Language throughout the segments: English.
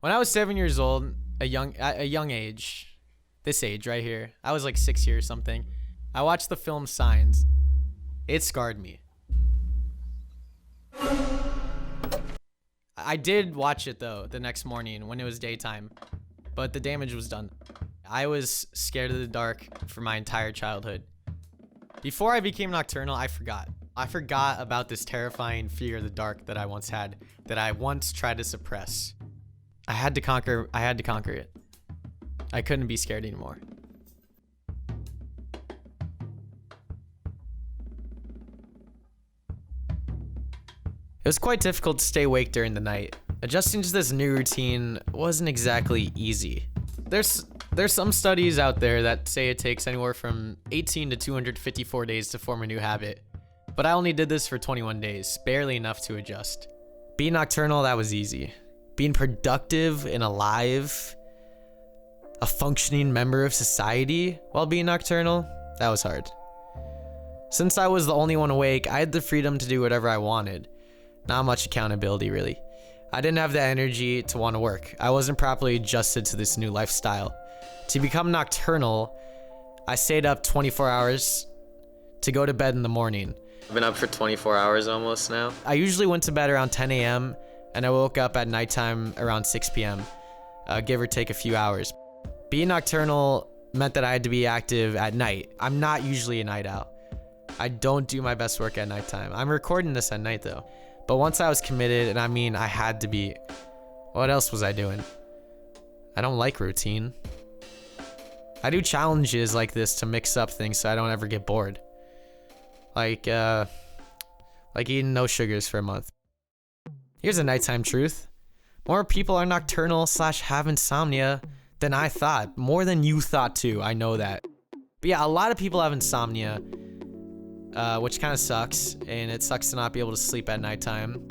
When I was 7 years old, at a young age, this age right here, I was like 6 years something. I watched the film Signs. It scarred me. I did watch it though the next morning when it was daytime, but the damage was done. I was scared of the dark for my entire childhood. Before I became nocturnal, I forgot. I forgot about this terrifying fear of the dark that I once had, that I once tried to suppress. I had to conquer it. I couldn't be scared anymore. It was quite difficult to stay awake during the night. Adjusting to this new routine wasn't exactly easy. There's some studies out there that say it takes anywhere from 18 to 254 days to form a new habit. But I only did this for 21 days, barely enough to adjust. Being nocturnal, that was easy. Being productive and alive, a functioning member of society while being nocturnal, that was hard. Since I was the only one awake, I had the freedom to do whatever I wanted. Not much accountability, really. I didn't have the energy to want to work. I wasn't properly adjusted to this new lifestyle. To become nocturnal, I stayed up 24 hours to go to bed in the morning. I've been up for 24 hours almost now. I usually went to bed around 10 a.m. and I woke up at nighttime around 6 p.m., give or take a few hours. Being nocturnal meant that I had to be active at night. I'm not usually a night owl. I don't do my best work at nighttime. I'm recording this at night though. But once I was committed, and I mean I had to be, what else was I doing? I don't like routine. I do challenges like this to mix up things so I don't ever get bored. Like eating no sugars for a month. Here's a nighttime truth. More people are nocturnal / have insomnia than I thought. More than you thought too, I know that. But yeah, a lot of people have insomnia, which kind of sucks, and it sucks to not be able to sleep at nighttime.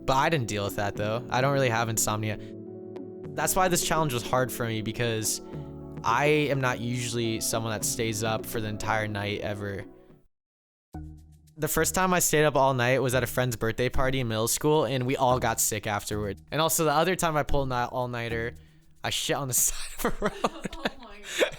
But I didn't deal with that though. I don't really have insomnia. That's why this challenge was hard for me, because I am not usually someone that stays up for the entire night ever. The first time I stayed up all night was at a friend's birthday party in middle school, and we all got sick afterward. And also the other time I pulled an all-nighter, I shit on the side of a road. Oh my God.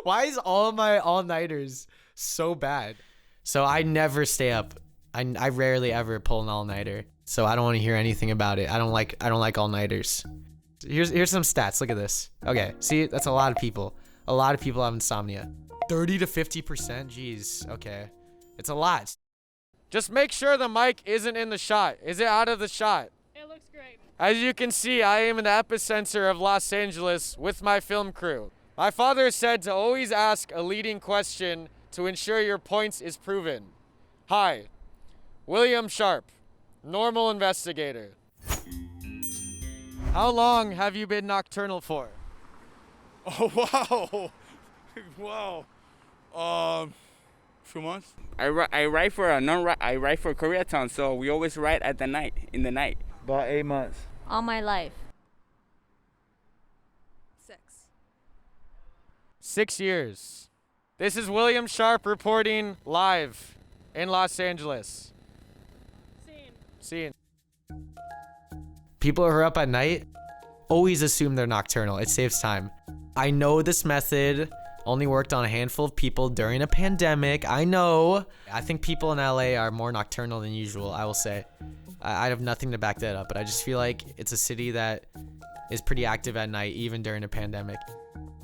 Why is all of my all-nighters so bad? So I never stay up. I rarely ever pull an all-nighter. So I don't want to hear anything about it. I don't like all-nighters. Here's some stats. Look at this. Okay, see, that's a lot of people. A lot of people have insomnia. 30 to 50%. Jeez. Okay, it's a lot. Just make sure the mic isn't in the shot. Is it out of the shot? It looks great. As you can see, I am in the epicenter of Los Angeles with my film crew. My father said to always ask a leading question to ensure your points is proven. Hi, William Sharp, normal investigator. How long have you been nocturnal for? Oh, wow. Wow. Few months. I write for I write for Koreatown, so we always write at the night, in the night. About 8 months. All my life. 6. 6 years. This is William Sharp reporting live in Los Angeles. Scene. People who are up at night always assume they're nocturnal. It saves time. I know this method only worked on a handful of people during a pandemic. I know. I think people in LA are more nocturnal than usual, I will say. I have nothing to back that up, but I just feel like it's a city that is pretty active at night, even during a pandemic.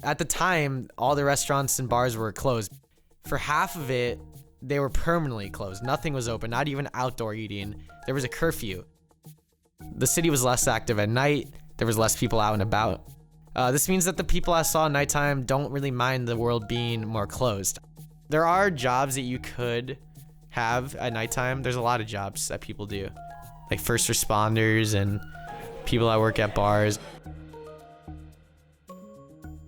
At the time, all the restaurants and bars were closed. For half of it, they were permanently closed. Nothing was open, not even outdoor eating. There was a curfew. The city was less active at night. There was less people out and about. This means that the people I saw at nighttime don't really mind the world being more closed. There are jobs that you could have at nighttime. There's a lot of jobs that people do, like first responders and people that work at bars.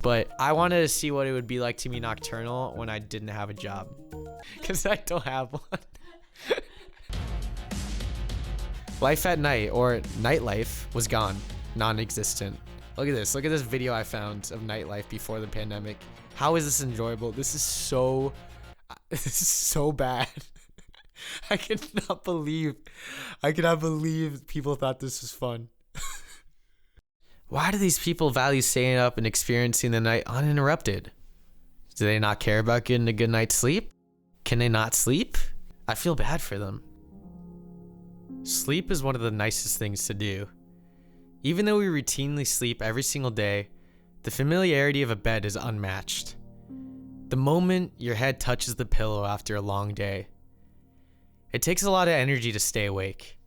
But I wanted to see what it would be like to be nocturnal when I didn't have a job, because I don't have one. Life at night, or nightlife, was gone, non-existent. Look at this. Look at this video I found of nightlife before the pandemic. How is this enjoyable? This is so bad. I cannot believe people thought this was fun. Why do these people value staying up and experiencing the night uninterrupted? Do they not care about getting a good night's sleep? Can they not sleep? I feel bad for them. Sleep is one of the nicest things to do. Even though we routinely sleep every single day, the familiarity of a bed is unmatched. The moment your head touches the pillow after a long day, it takes a lot of energy to stay awake.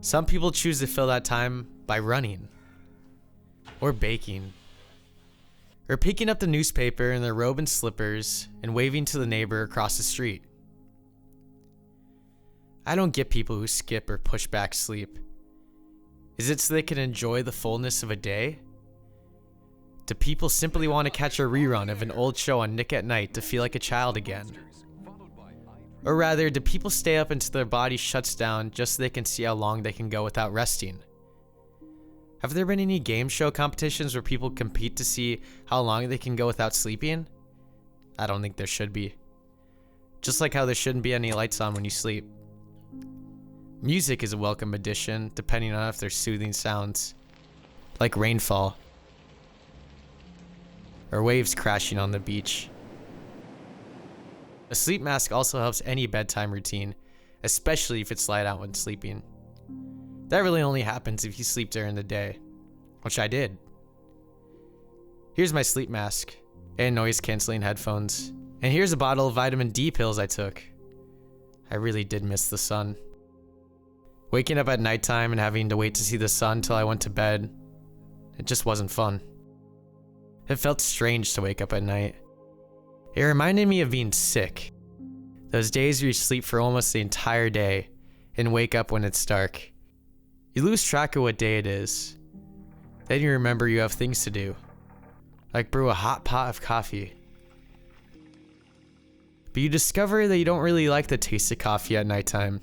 Some people choose to fill that time by running, or baking, or picking up the newspaper in their robe and slippers and waving to the neighbor across the street. I don't get people who skip or push back sleep. Is it so they can enjoy the fullness of a day? Do people simply want to catch a rerun of an old show on Nick at Night to feel like a child again? Or rather, do people stay up until their body shuts down just so they can see how long they can go without resting? Have there been any game show competitions where people compete to see how long they can go without sleeping? I don't think there should be. Just like how there shouldn't be any lights on when you sleep. Music is a welcome addition, depending on if there's soothing sounds, like rainfall, or waves crashing on the beach. A sleep mask also helps any bedtime routine, especially if it's light out when sleeping. That really only happens if you sleep during the day, which I did. Here's my sleep mask and noise-canceling headphones, and here's a bottle of vitamin D pills I took. I really did miss the sun. Waking up at nighttime and having to wait to see the sun till I went to bed, it just wasn't fun. It felt strange to wake up at night. It reminded me of being sick. Those days where you sleep for almost the entire day and wake up when it's dark. You lose track of what day it is. Then you remember you have things to do, like brew a hot pot of coffee. But you discover that you don't really like the taste of coffee at nighttime.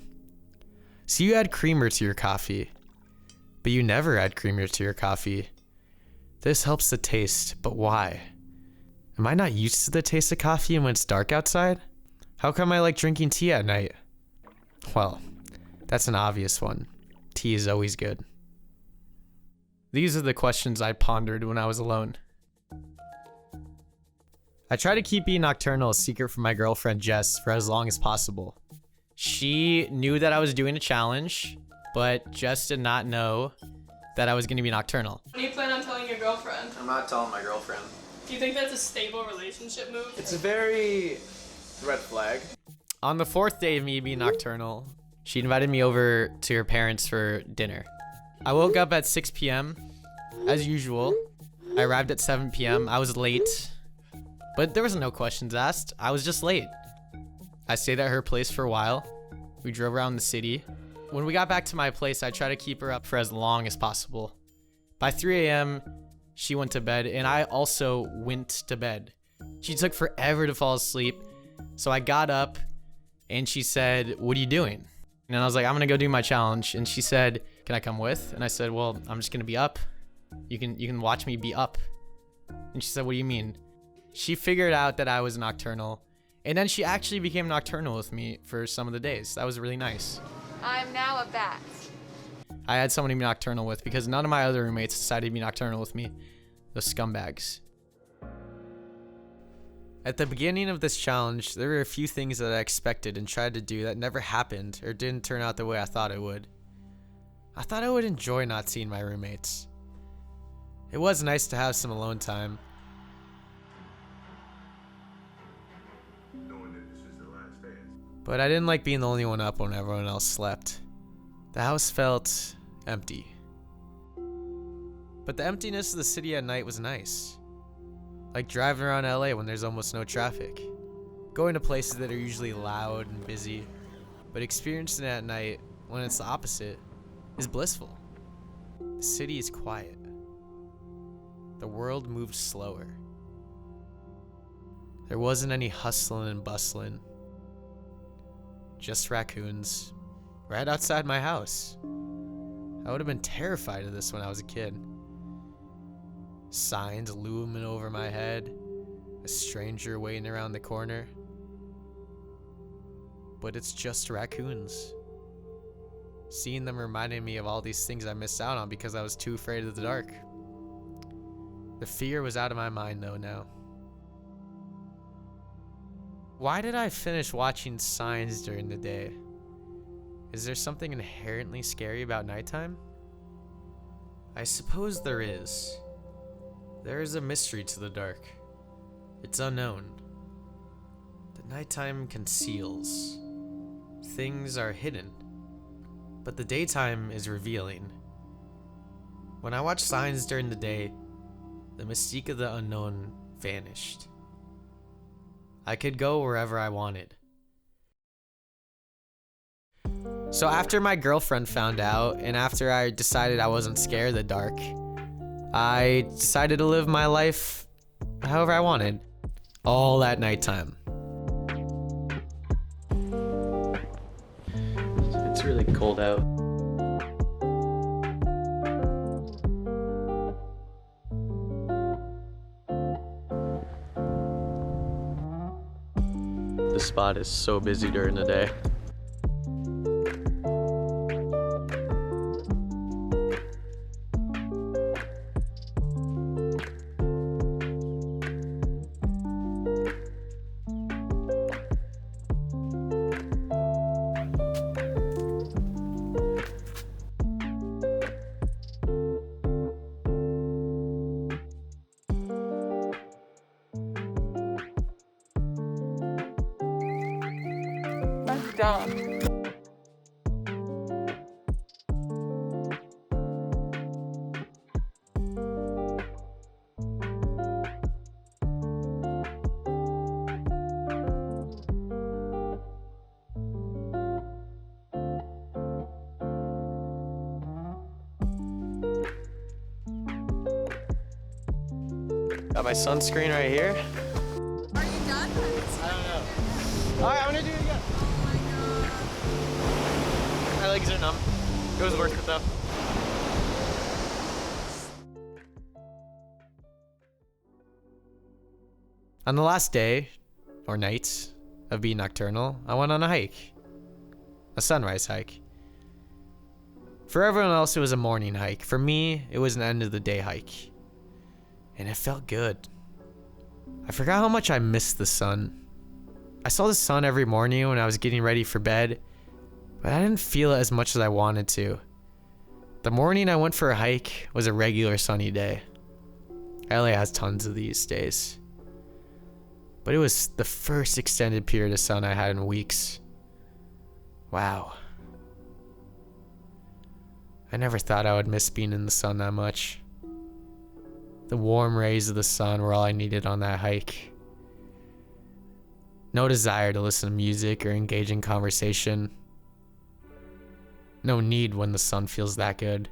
So you add creamer to your coffee, but you never add creamer to your coffee. This helps the taste, but why? Am I not used to the taste of coffee when it's dark outside? How come I like drinking tea at night? Well, that's an obvious one. Tea is always good. These are the questions I pondered when I was alone. I try to keep being nocturnal a secret from my girlfriend Jess for as long as possible. She knew that I was doing a challenge, but Jess did not know that I was going to be nocturnal. When do you plan on telling your girlfriend? I'm not telling my girlfriend. Do you think that's a stable relationship move? It's a very red flag. On the 4th day of me being nocturnal, she invited me over to her parents for dinner. I woke up at 6 p.m. as usual. I arrived at 7 p.m. I was late, but there was no questions asked. I was just late. I stayed at her place for a while. We drove around the city. When we got back to my place, I tried to keep her up for as long as possible. By 3 a.m., she went to bed, and I also went to bed. She took forever to fall asleep, so I got up, and she said, "What are you doing?" And I was like, "I'm gonna go do my challenge." And she said, "Can I come with?" And I said, "Well, I'm just gonna be up. You can watch me be up." And she said, "What do you mean?" She figured out that I was nocturnal, and then she actually became nocturnal with me for some of the days. That was really nice. I'm now a bat. I had someone to be nocturnal with because none of my other roommates decided to be nocturnal with me. Those scumbags. At the beginning of this challenge, there were a few things that I expected and tried to do that never happened or didn't turn out the way I thought it would. I thought I would enjoy not seeing my roommates. It was nice to have some alone time. But I didn't like being the only one up when everyone else slept. The house felt empty. But the emptiness of the city at night was nice. Like driving around LA when there's almost no traffic. Going to places that are usually loud and busy. But experiencing it at night, when it's the opposite, is blissful. The city is quiet. The world moved slower. There wasn't any hustling and bustling. Just raccoons, right outside my house. I would have been terrified of this when I was a kid. Signs looming over my head, a stranger waiting around the corner. But it's just raccoons. Seeing them reminded me of all these things I missed out on because I was too afraid of the dark. The fear was out of my mind though now. Why did I finish watching signs during the day? Is there something inherently scary about nighttime? I suppose there is. There is a mystery to the dark. It's unknown. The nighttime conceals. Things are hidden. But the daytime is revealing. When I watched signs during the day, the mystique of the unknown vanished. I could go wherever I wanted. So after my girlfriend found out, and after I decided I wasn't scared of the dark, I decided to live my life however I wanted, all at nighttime. It's really cold out. The spot is so busy during the day. Nice job. Got my sunscreen right here. Are you done? I don't know. Alright, I'm gonna do it again. My legs are numb. It was worth it though. On the last day, or night, of being nocturnal, I went on a hike. A sunrise hike. For everyone else, it was a morning hike. For me, it was an end of the day hike. And it felt good. I forgot how much I missed the sun. I saw the sun every morning when I was getting ready for bed, but I didn't feel it as much as I wanted to. The morning I went for a hike was a regular sunny day. LA has tons of these days. But it was the first extended period of sun I had in weeks. Wow. I never thought I would miss being in the sun that much. The warm rays of the sun were all I needed on that hike. No desire to listen to music or engage in conversation. No need when the sun feels that good.